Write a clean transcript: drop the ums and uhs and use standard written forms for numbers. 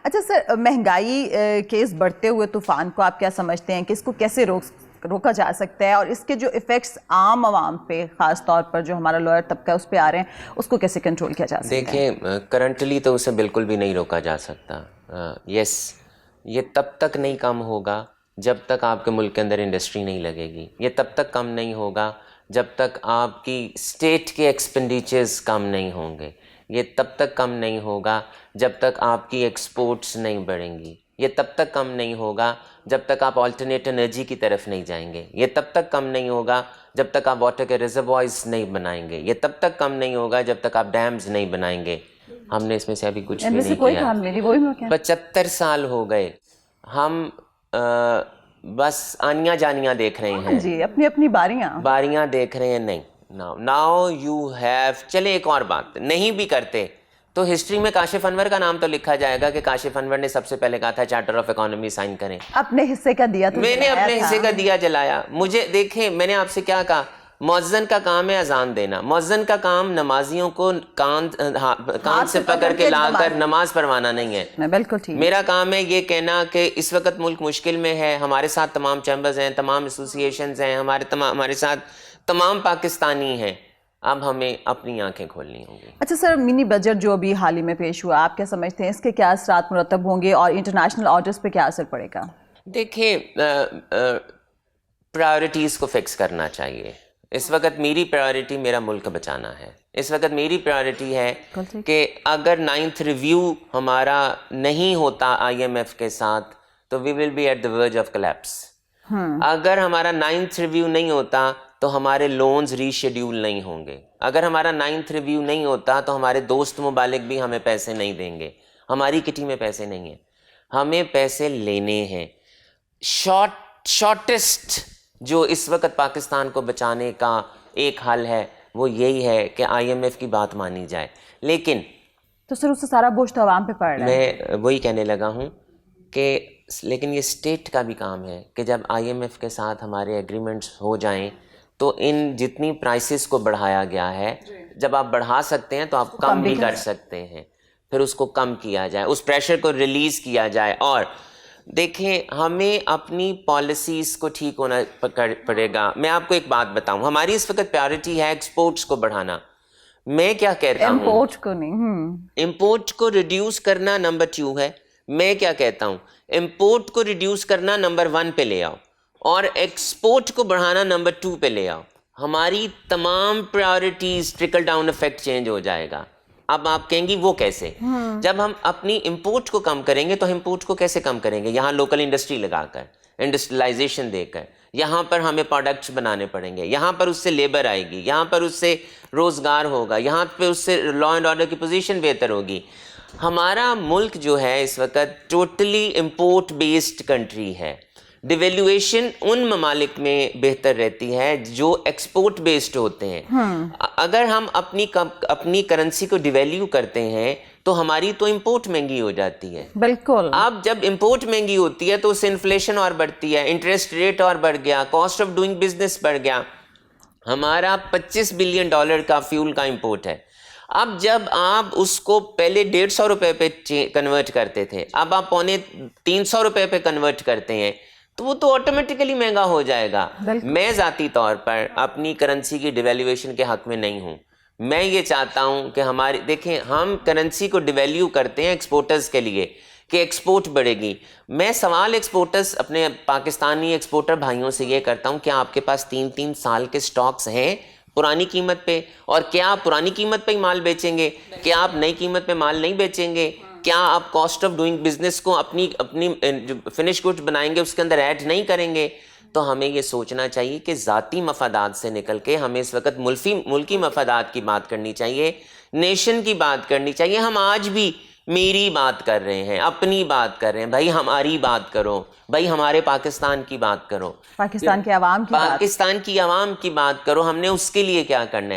اچھا سر، مہنگائی کے اس بڑھتے ہوئے طوفان کو آپ کیا سمجھتے ہیں کہ اس کو کیسے روکا جا سکتا ہے، اور اس کے جو ایفیکٹس عام عوام پہ، خاص طور پر جو ہمارا لوئر طبقہ اس پہ آ رہے ہیں، اس کو کیسے کنٹرول کیا جا سکتا ہے؟ دیکھیں کرنٹلی تو اسے بالکل بھی نہیں روکا جا سکتا. یس، یہ تب تک نہیں کم ہوگا جب تک آپ کے ملک کے اندر انڈسٹری نہیں لگے گی. یہ تب تک کم نہیں ہوگا جب تک آپ کی اسٹیٹ کے ایکسپینڈیچرز کم نہیں ہوں گے. یہ تب تک کم نہیں ہوگا جب تک آپ کی ایکسپورٹس نہیں بڑھیں گی. یہ تب تک کم نہیں ہوگا جب تک آپ آلٹرنیٹ انرجی کی طرف نہیں جائیں گے. یہ تب تک کم نہیں ہوگا جب تک آپ واٹر کے ریزروائرز نہیں بنائیں گے. یہ تب تک کم نہیں ہوگا جب تک آپ ڈیمز نہیں بنائیں گے. ہم نے اس میں سے ابھی کچھ بھی نہیں کیا. 75 سال ہو گئے ہم بس آنیاں جانیاں دیکھ رہے ہیں. جی، اپنی اپنی باریاں دیکھ رہے ہیں. نہیں، ناؤ یو ہیو. چلے ایک اور بات، نہیں بھی کرتے تو ہسٹری میں کاشف انور کا نام تو لکھا جائے گا کہ کاشف انور نے سب سے پہلے کہا تھا چارٹر آف اکانومی سائن کریں. اپنے حصے کا دیا تو میں نے اپنے حصے کا دیا جلایا. مجھے دیکھیں، میں نے آپ سے کیا کہا، مؤذن کا کام ہے اذان دینا. مؤذن کا کام نمازیوں کو کان سے پکڑ کے لا کر نماز پڑھوانا نہیں ہے. بالکل ٹھیک. میرا کام ہے یہ کہنا کہ اس وقت ملک مشکل میں ہے. ہمارے ساتھ تمام چیمبرز ہیں، تمام ایسوسیشنز ہیں، ہمارے ساتھ تمام پاکستانی ہیں. اب ہمیں اپنی آنکھیں کھولنی ہوں گی. اچھا سر، منی بجٹ جو ابھی حال ہی میں پیش ہوا، آپ کیا سمجھتے ہیں اس کے کیا اثرات مرتب ہوں گے اور انٹرنیشنل آرڈرز پہ کیا اثر پڑے گا؟ دیکھیں، پرائیورٹیز کو فکس کرنا چاہیے. اس وقت میری پرائیورٹی میرا ملک بچانا ہے. اس وقت میری پرائیورٹی ہے کہ اگر 9th ریویو ہمارا نہیں ہوتا آئی ایم ایف کے ساتھ تو we will be at the verge of collapse. اگر ہمارا 9th ریویو نہیں ہوتا تو ہمارے لونز ری شیڈیول نہیں ہوں گے. اگر ہمارا 9th ریویو نہیں ہوتا تو ہمارے دوست ممالک بھی ہمیں پیسے نہیں دیں گے. ہماری کٹی میں پیسے نہیں ہیں، ہمیں پیسے لینے ہیں. شارٹسٹ جو اس وقت پاکستان کو بچانے کا ایک حل ہے وہ یہی ہے کہ آئی ایم ایف کی بات مانی جائے. لیکن تو سر اس سے سارا بوجھ تو عوام پہ پڑ رہا ہے. میں وہی کہنے لگا ہوں کہ لیکن یہ اسٹیٹ کا بھی کام ہے کہ جب آئی ایم ایف کے ساتھ ہمارے ایگریمنٹس ہو جائیں تو ان جتنی پرائسز کو بڑھایا گیا ہے، جب آپ بڑھا سکتے ہیں تو آپ کم بھی کر سکتے ہیں. پھر اس کو کم کیا جائے، اس پریشر کو ریلیز کیا جائے. اور دیکھیں، ہمیں اپنی پالیسیز کو ٹھیک ہونا پڑے گا. میں آپ کو ایک بات بتاؤں، ہماری اس وقت پریورٹی ہے ایکسپورٹس کو بڑھانا. میں کیا کہتا ہوں، امپورٹ کو نہیں، امپورٹ کو ریڈیوس کرنا نمبر 2 ہے. میں کیا کہتا ہوں، امپورٹ کو ریڈیوس کرنا نمبر 1 پہ لے آؤ اور ایکسپورٹ کو بڑھانا نمبر 2 پہ لے آؤ. ہماری تمام priorities trickle down effect change ہو جائے گا. اب آپ کہیں گی وہ کیسے؟ جب ہم اپنی امپورٹ کو کم کریں گے تو امپورٹ کو کیسے کم کریں گے؟ یہاں لوکل انڈسٹری لگا کر، انڈسٹریلائزیشن دے کر. یہاں پر ہمیں پروڈکٹس بنانے پڑیں گے، یہاں پر اس سے لیبر آئے گی، یہاں پر اس سے روزگار ہوگا، یہاں پہ اس سے لا اینڈ آرڈر کی پوزیشن بہتر ہوگی. ہمارا ملک جو ہے اس وقت ٹوٹلی امپورٹ بیسڈ کنٹری ہے. ڈیویلیویشن ان ممالک میں بہتر رہتی ہے جو ایکسپورٹ بیسڈ ہوتے ہیں. اگر ہم اپنی کرنسی کو ڈیویلیو کرتے ہیں تو ہماری تو امپورٹ مہنگی ہو جاتی ہے. بالکل. اب جب امپورٹ مہنگی ہوتی ہے تو اس سے انفلیشن اور بڑھتی ہے، انٹرسٹ ریٹ اور بڑھ گیا، کاسٹ آف ڈوئنگ بزنس بڑھ گیا. ہمارا $25 بلین کا فیول کا امپورٹ ہے. اب جب آپ اس کو پہلے $150 پہ کنورٹ کرتے تھے، اب آپ $300 پہ کنورٹ کرتے ہیں تو وہ تو آٹومیٹیکلی مہنگا ہو جائے گا. میں ذاتی طور پر اپنی کرنسی کی ڈیویلیویشن کے حق میں نہیں ہوں. میں یہ چاہتا ہوں کہ دیکھیں، ہم کرنسی کو ڈیویلیو کرتے ہیں ایکسپورٹرز کے لیے کہ ایکسپورٹ بڑھے گی. میں سوال ایکسپورٹرز اپنے پاکستانی ایکسپورٹر بھائیوں سے یہ کرتا ہوں کہ آپ کے پاس 3 سال کے سٹاکس ہیں پرانی قیمت پہ؟ اور کیا آپ پرانی قیمت پہ ہی مال بیچیں گے؟ کیا آپ نئی قیمت پہ مال نہیں بیچیں گے؟ کیا آپ کاسٹ آف ڈوئنگ بزنس کو اپنی فنش گڈ بنائیں گے اس کے اندر ایڈ نہیں کریں گے؟ تو ہمیں یہ سوچنا چاہیے کہ ذاتی مفادات سے نکل کے ہمیں اس وقت ملکی مفادات کی بات کرنی چاہیے، نیشن کی بات کرنی چاہیے. ہم آج بھی میری بات کر رہے ہیں، اپنی بات کر رہے ہیں. بھائی ہماری بات کرو، بھائی ہمارے پاکستان کی بات کرو، پاکستان کے عوام کی بات کی عوام کی بات کرو. ہم نے اس کے لیے کیا کرنا ہے؟